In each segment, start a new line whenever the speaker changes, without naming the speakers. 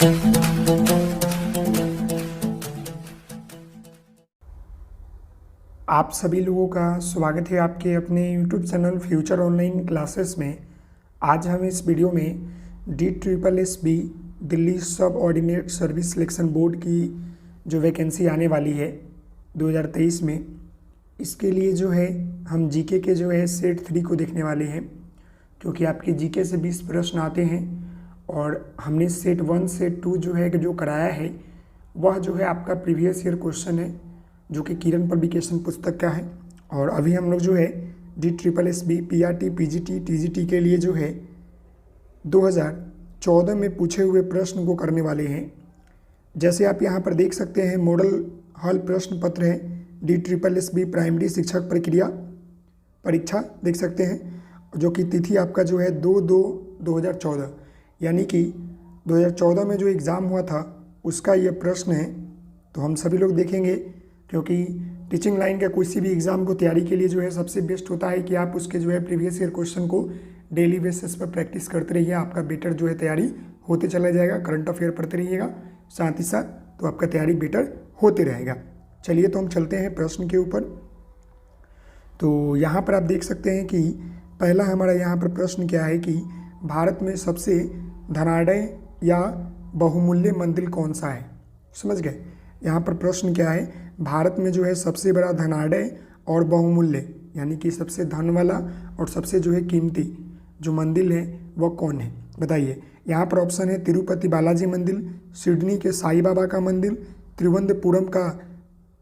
आप सभी लोगों का स्वागत है आपके अपने YouTube channel future online classes में। आज हम इस वीडियो में DSSB दिल्ली सब ऑर्डिनेट सर्विस सिलेक्शन बोर्ड की जो वैकेंसी आने वाली है 2023 में, इसके लिए जो है हम जीके के जो है सेट 3 को देखने वाले हैं, क्योंकि आपके जीके से 20 प्रश्न आते हैं और हमने सेट 1 सेट 2 जो है जो कराया है वह जो है आपका प्रीवियस ईयर क्वेश्चन है, जो कि किरण पब्लिकेशन पुस्तक का है। और अभी हम लोग जो है DSSB PRT PGT TGT के लिए जो है 2014 में पूछे हुए प्रश्न को करने वाले हैं। जैसे आप यहाँ पर देख सकते हैं, मॉडल हल प्रश्न पत्र है DSSB प्राइमरी शिक्षक प्रक्रिया परीक्षा देख सकते हैं, जो कि तिथि आपका जो है 2/2/2014, यानी कि 2014 में जो एग्ज़ाम हुआ था उसका ये प्रश्न है। तो हम सभी लोग देखेंगे, क्योंकि टीचिंग लाइन का किसी भी एग्ज़ाम को तैयारी के लिए जो है सबसे बेस्ट होता है कि आप उसके जो है प्रीवियस ईयर क्वेश्चन को डेली बेसिस पर प्रैक्टिस करते रहिए। आपका बेटर जो है तैयारी होते चला जाएगा, करंट अफेयर पढ़ते रहिएगा साथ ही साथ, तो आपका तैयारी बेटर होते रहेगा। चलिए तो हम चलते हैं प्रश्न के ऊपर। तो यहाँ पर आप देख सकते हैं कि पहला हमारा यहाँ पर प्रश्न क्या है कि भारत में सबसे धनाढ़ या बहुमूल्य मंदिर कौन सा है। समझ गए। यहाँ पर प्रश्न क्या है, भारत में जो है सबसे बड़ा धनाढ़ और बहुमूल्य यानी कि सबसे धन वाला और सबसे जो है कीमती जो मंदिर है वह कौन है, बताइए। यहाँ पर ऑप्शन है तिरुपति बालाजी मंदिर, सिडनी के साईं बाबा का मंदिर, तिरुवनंतपुरम का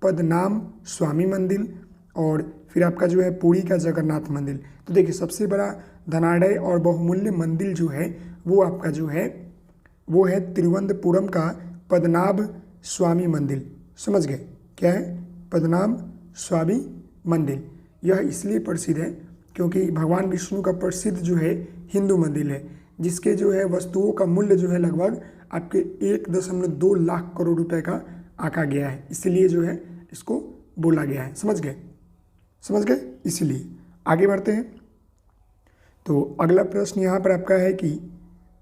पद्मनाभ स्वामी मंदिर, और फिर आपका जो है पुरी का जगन्नाथ मंदिर। तो देखिए, सबसे बड़ा धनाढ़ और बहुमूल्य मंदिर जो है वो आपका जो है वो है तिरुवनंतपुरम का पद्मनाभ स्वामी मंदिर। समझ गए, क्या है पद्मनाभ स्वामी मंदिर। यह इसलिए प्रसिद्ध है क्योंकि भगवान विष्णु का प्रसिद्ध जो है हिंदू मंदिर है, जिसके जो है वस्तुओं का मूल्य जो है लगभग आपके 1.2 लाख करोड़ रुपए का आंका गया है, इसलिए जो है इसको बोला गया है। समझ गए, इसलिए आगे बढ़ते हैं। तो अगला प्रश्न यहाँ पर आपका है कि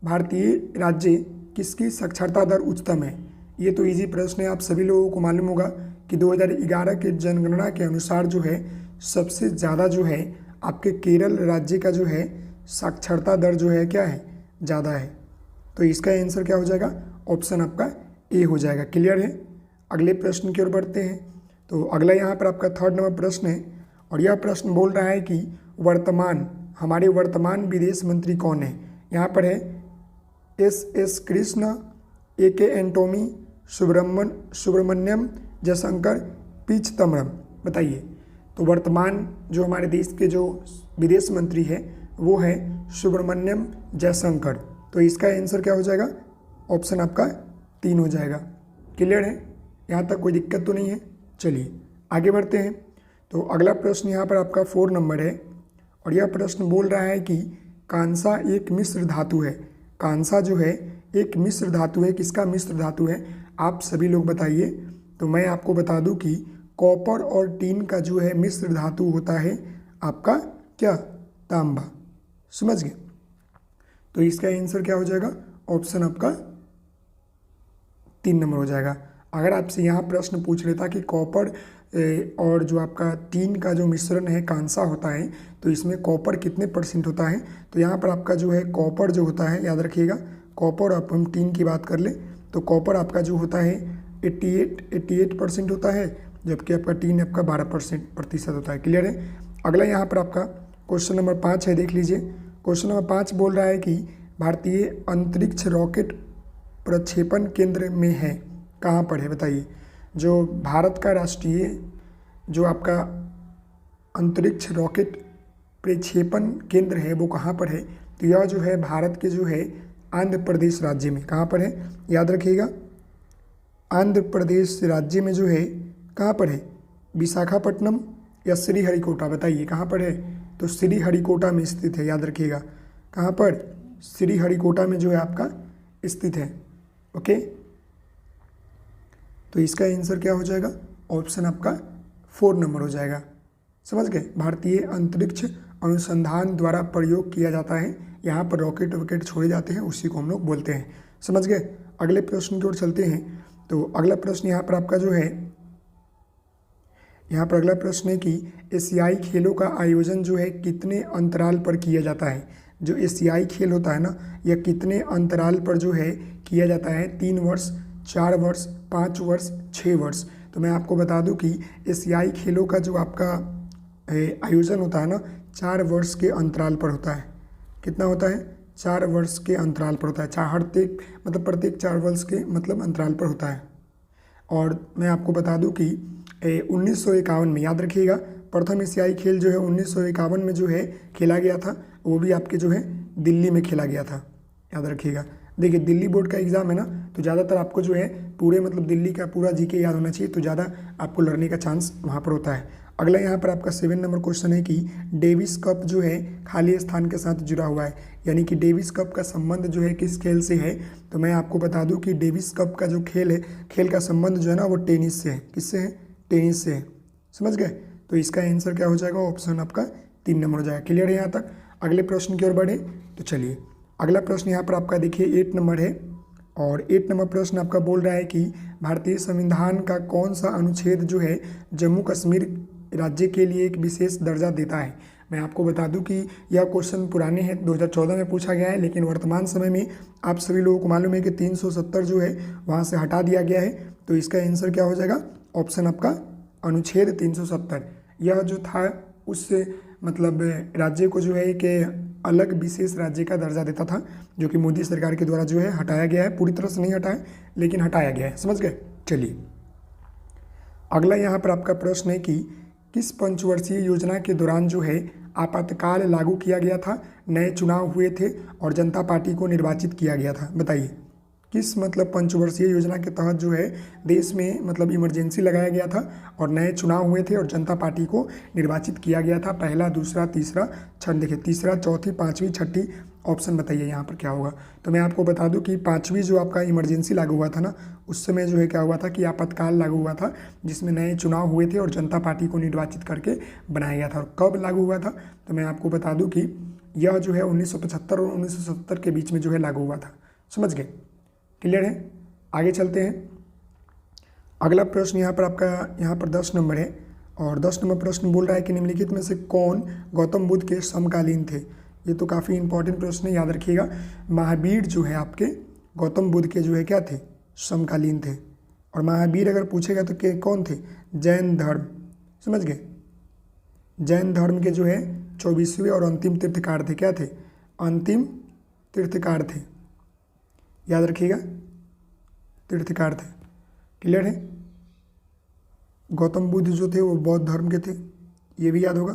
भारतीय राज्य किसकी साक्षरता दर उच्चतम है। ये तो इजी प्रश्न है, आप सभी लोगों को मालूम होगा कि 2011 के जनगणना के अनुसार जो है सबसे ज़्यादा जो है आपके केरल राज्य का जो है साक्षरता दर जो है क्या है, ज़्यादा है। तो इसका आंसर क्या हो जाएगा, ऑप्शन आपका ए हो जाएगा। क्लियर है। अगले प्रश्न की ओर बढ़ते हैं। तो अगला यहाँ पर आपका 3rd नंबर प्रश्न है, और यह प्रश्न बोल रहा है कि हमारे वर्तमान विदेश मंत्री कौन है। यहाँ पर है S Krishna, AK Antony, Subrahmanyam Jaishankar, P Chidambaram, बताइए। तो वर्तमान जो हमारे देश के जो विदेश मंत्री है वो है सुब्रमण्यम जयशंकर। तो इसका आंसर क्या हो जाएगा, ऑप्शन आपका 3 हो जाएगा। क्लियर है, यहाँ तक कोई दिक्कत तो नहीं है। चलिए आगे बढ़ते हैं। तो अगला प्रश्न यहाँ पर आपका 4 नंबर है, और यह प्रश्न बोल रहा है कि कांसा एक मिश्र धातु है। कांसा जो है एक मिश्र धातु है। किसका मिश्र धातु है, आप सभी लोग बताइए। तो मैं आपको बता दूं कि कॉपर और टीन का जो है मिश्र धातु होता है आपका क्या, तांबा। समझ गए। तो इसका आंसर क्या हो जाएगा, ऑप्शन आपका 3 नंबर हो जाएगा। अगर आपसे यहाँ प्रश्न पूछ लेता कि कॉपर और जो आपका टीन का जो मिश्रण है कांसा होता है, तो इसमें कॉपर कितने % होता है, तो यहाँ पर आपका जो है कॉपर जो होता है, याद रखिएगा, कॉपर आप हम टीन की बात कर ले तो कॉपर आपका जो होता है 88% होता है, जबकि आपका टीन आपका 12% होता है। क्लियर है। अगला यहाँ पर आपका क्वेश्चन नंबर 5 है, देख लीजिए। क्वेश्चन नंबर 5 बोल रहा है कि भारतीय अंतरिक्ष रॉकेट प्रक्षेपण केंद्र में है, कहाँ पर है, बताइए। जो भारत का राष्ट्रीय जो आपका अंतरिक्ष रॉकेट प्रक्षेपण केंद्र है वो कहाँ पर है, तो यह जो है भारत के जो है आंध्र प्रदेश राज्य में, कहाँ पर है, याद रखिएगा, आंध्र प्रदेश राज्य में जो है कहाँ पर है, विशाखापट्टनम या श्रीहरिकोटा, बताइए कहाँ पर है। तो श्रीहरिकोटा में स्थित है, याद रखिएगा, कहाँ पर, श्रीहरिकोटा में जो है आपका स्थित है। ओके, तो इसका आंसर क्या हो जाएगा, ऑप्शन आपका 4 नंबर हो जाएगा। समझ गए। भारतीय अंतरिक्ष अनुसंधान द्वारा प्रयोग किया जाता है, यहाँ पर रॉकेट वॉकेट छोड़े जाते हैं, उसी को हम लोग बोलते हैं। समझ गए। अगले प्रश्न की ओर चलते हैं। तो अगला प्रश्न यहाँ पर आपका जो है, यहाँ पर अगला प्रश्न है कि एशियाई खेलों का आयोजन जो है कितने अंतराल पर किया जाता है। जो एशियाई खेल होता है ना, यह कितने अंतराल पर जो है किया जाता है। 3 वर्ष, 4 वर्ष, 5 वर्ष, 6 वर्ष। तो मैं आपको बता दूं कि एशियाई खेलों का जो आपका आयोजन होता है ना, 4 वर्ष के अंतराल पर होता है। कितना होता है? 4 वर्ष के अंतराल पर होता है। प्रत्येक 4 वर्ष के अंतराल पर होता है। और मैं आपको बता दूं कि 1951 में, याद रखिएगा, प्रथम एशियाई खेल जो है 1951 में जो है खेला गया था। वो भी आपके जो है दिल्ली में खेला गया था, याद रखिएगा। देखिए, दिल्ली बोर्ड का एग्ज़ाम है ना, तो ज़्यादातर आपको जो है पूरे दिल्ली का पूरा जीके याद होना चाहिए, तो ज़्यादा आपको लड़ने का चांस वहाँ पर होता है। अगला यहाँ पर आपका 7 नंबर क्वेश्चन है कि डेविस कप जो है खाली स्थान के साथ जुड़ा हुआ है, यानी कि डेविस कप का संबंध जो है किस खेल से है। तो मैं आपको बता दूं कि डेविस कप का जो खेल है, खेल का संबंध जो है ना, वो टेनिस से है। किससे है? टेनिस से है। समझ गए? तो इसका आंसर क्या हो जाएगा? ऑप्शन आपका 3 नंबर हो जाएगा। क्लियर है यहाँ तक? अगले प्रश्न की ओर बढ़े तो चलिए, अगला प्रश्न यहाँ पर आपका देखिए 8 नंबर है। और 8 नंबर प्रश्न आपका बोल रहा है कि भारतीय संविधान का कौन सा अनुच्छेद जो है जम्मू कश्मीर राज्य के लिए एक विशेष दर्जा देता है। मैं आपको बता दूं कि यह क्वेश्चन पुराने हैं, 2014 में पूछा गया है, लेकिन वर्तमान समय में आप सभी लोगों को मालूम है कि 370 जो है वहाँ से हटा दिया गया है। तो इसका आंसर क्या हो जाएगा? ऑप्शन आपका अनुच्छेद 370। यह जो था उससे राज्य को जो है एक अलग विशेष राज्य का दर्जा देता था, जो कि मोदी सरकार के द्वारा जो है हटाया गया है। पूरी तरह से नहीं हटा है, लेकिन हटाया गया है। समझ गए? चलिए, अगला यहाँ पर आपका प्रश्न है कि किस पंचवर्षीय योजना के दौरान जो है आपातकाल लागू किया गया था, नए चुनाव हुए थे और जनता पार्टी को निर्वाचित किया गया था। बताइए, किस पंचवर्षीय योजना के तहत जो है देश में इमरजेंसी लगाया गया था और नए चुनाव हुए थे और जनता पार्टी को निर्वाचित किया गया था। पहला, दूसरा, तीसरा, देखिए तीसरा, चौथी, पाँचवीं, छठी। ऑप्शन बताइए यहाँ पर क्या होगा। तो मैं आपको बता दूं कि 5वीं जो आपका इमरजेंसी लागू हुआ था ना, उस समय जो है क्या हुआ था कि आपातकाल लागू हुआ था, जिसमें नए चुनाव हुए थे और जनता पार्टी को निर्वाचित करके बनाया गया था। और कब लागू हुआ था? तो मैं आपको बता दूं कि यह जो है 1975 और 1970 के बीच में जो है लागू हुआ था। समझ गए? क्लियर है? आगे चलते हैं। अगला प्रश्न यहाँ पर 10 नंबर है। और 10 नंबर प्रश्न बोल रहा है कि निम्नलिखित में से कौन गौतम बुद्ध के समकालीन थे। ये तो काफ़ी इंपॉर्टेंट प्रश्न है, याद रखिएगा। महावीर जो है आपके गौतम बुद्ध के जो है क्या थे? समकालीन थे। और महावीर अगर पूछेगा तो के कौन थे? जैन धर्म। समझ गए? जैन धर्म के जो है 24वें और अंतिम तीर्थकार थे। क्या थे? अंतिम तीर्थकार थे, याद रखिएगा, तीर्थकार थे। क्लियर है? गौतम बुद्ध जो थे वो बौद्ध धर्म के थे, ये भी याद होगा।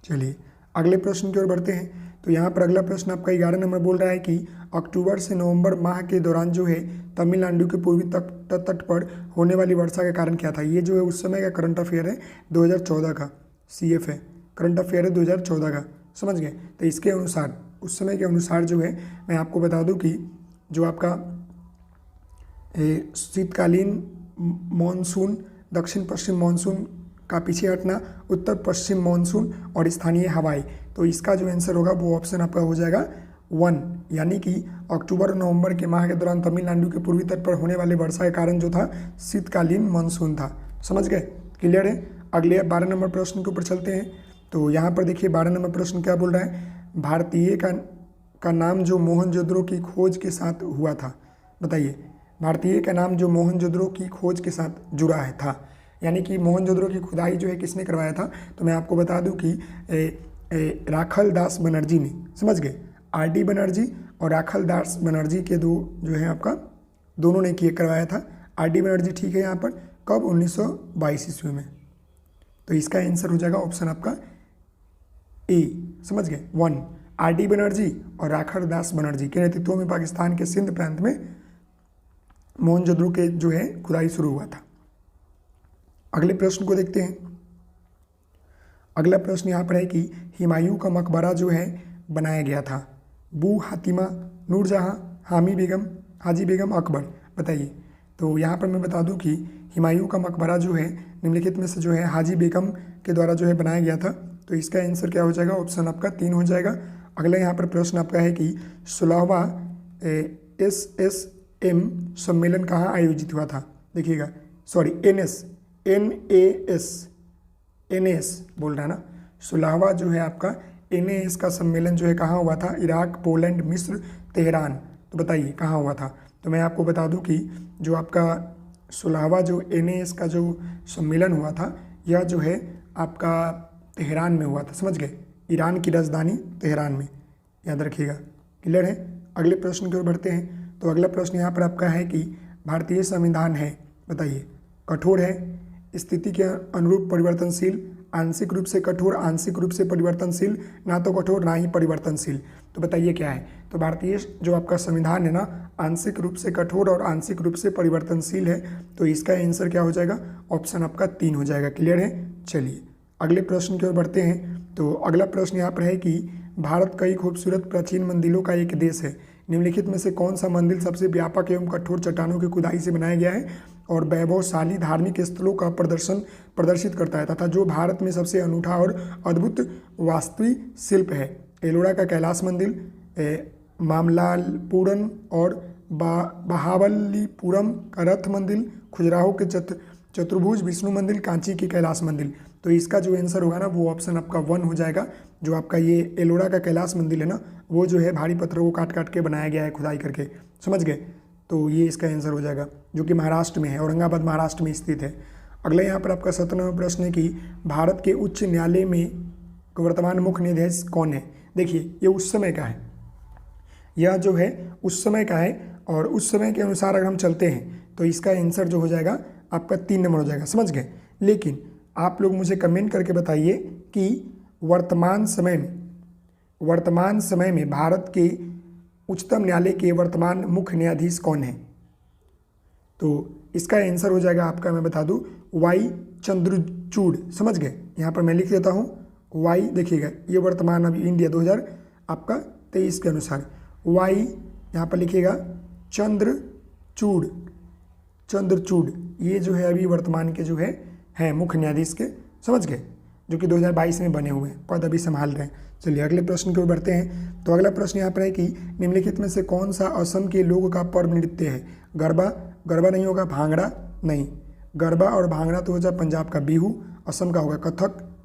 चलिए, अगले प्रश्न की ओर बढ़ते हैं। तो यहाँ पर अगला प्रश्न आपका 11 नंबर बोल रहा है कि अक्टूबर से नवंबर माह के दौरान जो है तमिलनाडु के पूर्वी तट पर होने वाली वर्षा का कारण क्या था। ये जो है उस समय का करंट अफेयर है 2014 का, CF है, करंट अफेयर है 2014 का। समझ गए? तो इसके अनुसार, उस समय के अनुसार जो है मैं आपको बता दूं कि जो आपका शीतकालीन मॉनसून, दक्षिण पश्चिम मॉनसून का पीछे हटना, उत्तर पश्चिम मॉनसून और स्थानीय हवाएं, तो इसका जो आंसर होगा वो ऑप्शन आपका हो जाएगा 1, यानी कि अक्टूबर और नवंबर के माह के दौरान तमिलनाडु के पूर्वी तट पर होने वाले वर्षा के कारण जो था शीतकालीन मानसून था। समझ गए? क्लियर है? अगले 12 नंबर प्रश्न के ऊपर चलते हैं। तो यहाँ पर देखिए 12 नंबर प्रश्न क्या बोल रहा है? भारतीय का नाम जो मोहनजोदड़ो की खोज के साथ हुआ था। बताइए, भारतीय का नाम जो मोहनजोदड़ो की खोज के साथ जुड़ा है था, यानी कि मोहनजोदड़ो की खुदाई जो है किसने करवाया था। तो मैं आपको बता दूं कि राखल दास बनर्जी ने। समझ गए? RD बनर्जी और राखल दास बनर्जी के दो जो है आपका दोनों ने करवाया था। RD बनर्जी ठीक है यहाँ पर, कब? 1922 ईस्वी में। तो इसका आंसर हो जाएगा ऑप्शन आपका A। समझ गए? 1, RD बनर्जी और राखल दास बनर्जी के नेतृत्व में पाकिस्तान के सिंध प्रांत में मोहनजोदड़ो के जो है खुदाई शुरू हुआ था। अगले प्रश्न को देखते हैं। अगला प्रश्न यहाँ पर है कि हुमायूं का मकबरा जो है बनाया गया था। बू हातिमा, नूरजहां, हामी बेगम, हाजी बेगम, अकबर। बताइए। तो यहाँ पर मैं बता दूं कि हुमायूं का मकबरा जो है निम्नलिखित में से जो है हाजी बेगम के द्वारा जो है बनाया गया था। तो इसका आंसर क्या हो जाएगा? ऑप्शन आपका 3 हो जाएगा। अगला यहाँ पर प्रश्न आपका है कि 16वां SSM सम्मेलन कहाँ आयोजित हुआ था? देखिएगा, सॉरी NAS बोल रहा है ना, 16वां जो है आपका NAS का सम्मेलन जो है कहाँ हुआ था? इराक, पोलैंड, मिस्र, तेहरान। तो बताइए कहाँ हुआ था? तो मैं आपको बता दूं कि जो आपका 16वां जो NAS का जो सम्मेलन हुआ था, यह जो है आपका तेहरान में हुआ था। समझ गए? ईरान की राजधानी तेहरान में, याद रखिएगा। क्लियर है? अगले प्रश्न की ओर बढ़ते हैं। तो अगला प्रश्न यहाँ पर आपका है कि भारतीय संविधान है, बताइए, कठोर है, स्थिति के अनुरूप परिवर्तनशील, आंशिक रूप से कठोर, आंशिक रूप से परिवर्तनशील, ना तो कठोर ना ही परिवर्तनशील। तो बताइए क्या है? तो भारतीय जो आपका संविधान है ना, आंशिक रूप से कठोर और आंशिक रूप से परिवर्तनशील है। तो इसका आंसर क्या हो जाएगा? ऑप्शन आपका 3 हो जाएगा। क्लियर है? चलिए अगले प्रश्न की ओर बढ़ते हैं। तो अगला प्रश्न यहाँ पर है कि भारत कई खूबसूरत प्राचीन मंदिरों का एक देश है। निम्नलिखित में से कौन सा मंदिर सबसे व्यापक एवं कठोर चट्टानों की खुदाई से बनाया गया है और वैभवशाली धार्मिक स्थलों का प्रदर्शित करता है, तथा जो भारत में सबसे अनूठा और अद्भुत वास्तुशिल्प है? एलोरा का कैलाश मंदिर, मामल्लपुरम और बहाबलीपुरम का रथ मंदिर, खजुराहो के चतुर्भुज विष्णु मंदिर, कांची की कैलाश मंदिर। तो इसका जो आंसर होगा ना, वो ऑप्शन आपका 1 हो जाएगा। जो आपका ये एलोरा का कैलाश मंदिर है ना, वो जो है भारी पत्थरों को काट काट के बनाया गया है, खुदाई करके। समझ गए? तो ये इसका आंसर हो जाएगा, जो कि महाराष्ट्र में है, औरंगाबाद महाराष्ट्र में स्थित है। अगला यहाँ पर आपका 17वां प्रश्न है कि भारत के उच्च न्यायालय में वर्तमान मुख्य न्यायाधीश कौन है? देखिए, ये उस समय का है, यह जो है उस समय का है, और उस समय के अनुसार अगर हम चलते हैं तो इसका आंसर जो हो जाएगा आपका 3 नंबर हो जाएगा। समझ गए? लेकिन आप लोग मुझे कमेंट करके बताइए कि वर्तमान समय में भारत के उच्चतम न्यायालय के वर्तमान मुख्य न्यायाधीश कौन है? तो इसका आंसर हो जाएगा आपका, मैं बता दूं, वाई चंद्रचूड़। समझ गए? यहाँ पर मैं लिख देता हूँ वाई, देखिएगा ये वर्तमान अभी इंडिया 2023 के अनुसार वाई यहाँ पर लिखिएगा चंद्रचूड़, ये जो है अभी वर्तमान के जो है मुख्य न्यायाधीश के। समझ गए? जो कि 2022 में बने हुए हैं, पद अभी संभाल रहे हैं। चलिए अगले प्रश्न की ओर बढ़ते हैं। तो अगला प्रश्न यहाँ पर है कि निम्नलिखित में से कौन सा असम के लोगों का पर्व नृत्य है? गरबा नहीं होगा, भांगड़ा नहीं, गरबा और भांगड़ा तो हो जाए पंजाब का, बिहू असम का होगा,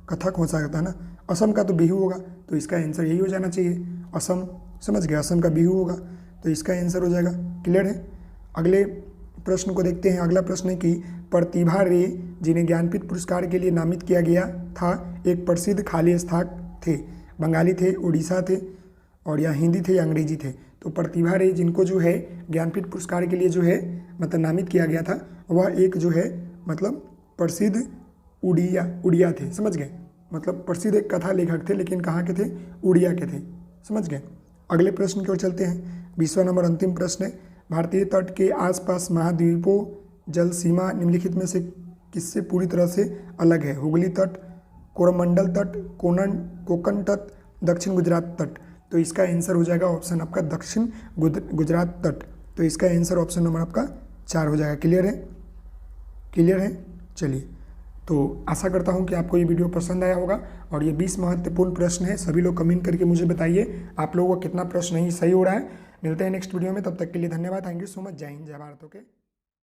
कथक हो सकता है ना, असम का तो बिहू होगा। तो इसका आंसर यही हो जाना चाहिए, असम। समझ गए? असम का बिहू होगा, तो इसका आंसर हो जाएगा। क्लियर है? अगले प्रश्न को देखते हैं। अगला प्रश्न है कि प्रतिभा रे, जिन्हें ज्ञानपीठ पुरस्कार के लिए नामित किया गया था, एक प्रसिद्ध खाली स्थान थे। बंगाली थे, उड़ीसा थे, और या हिंदी थे या अंग्रेजी थे। तो प्रतिभा रे, जिनको जो है ज्ञानपीठ पुरस्कार के लिए जो है मतलब नामित किया गया था, वह एक जो है मतलब प्रसिद्ध उड़िया थे। समझ गए? मतलब प्रसिद्ध एक कथा लेखक थे, लेकिन कहाँ के थे? उड़िया के थे। समझ गए? अगले प्रश्न की ओर चलते हैं। 20वां नंबर अंतिम प्रश्न है, भारतीय तट के आसपास महाद्वीपों जल सीमा निम्नलिखित में से किससे पूरी तरह से अलग है? हुगली तट, कोरमंडल तट, कोकण तट, दक्षिण गुजरात तट। तो इसका आंसर हो जाएगा ऑप्शन आपका दक्षिण गुजरात तट। तो इसका आंसर ऑप्शन नंबर आपका 4 हो जाएगा। क्लियर है? क्लियर है? चलिए, तो आशा करता हूं कि आपको ये वीडियो पसंद आया होगा, और ये 20 महत्वपूर्ण प्रश्न है। सभी लोग कमेंट करके मुझे बताइए आप लोगों का कितना प्रश्न नहीं सही हो रहा है। मिलते हैं नेक्स्ट वीडियो में, तब तक के लिए धन्यवाद। Thank you so much. जय हिंद, जय भारत। ओके।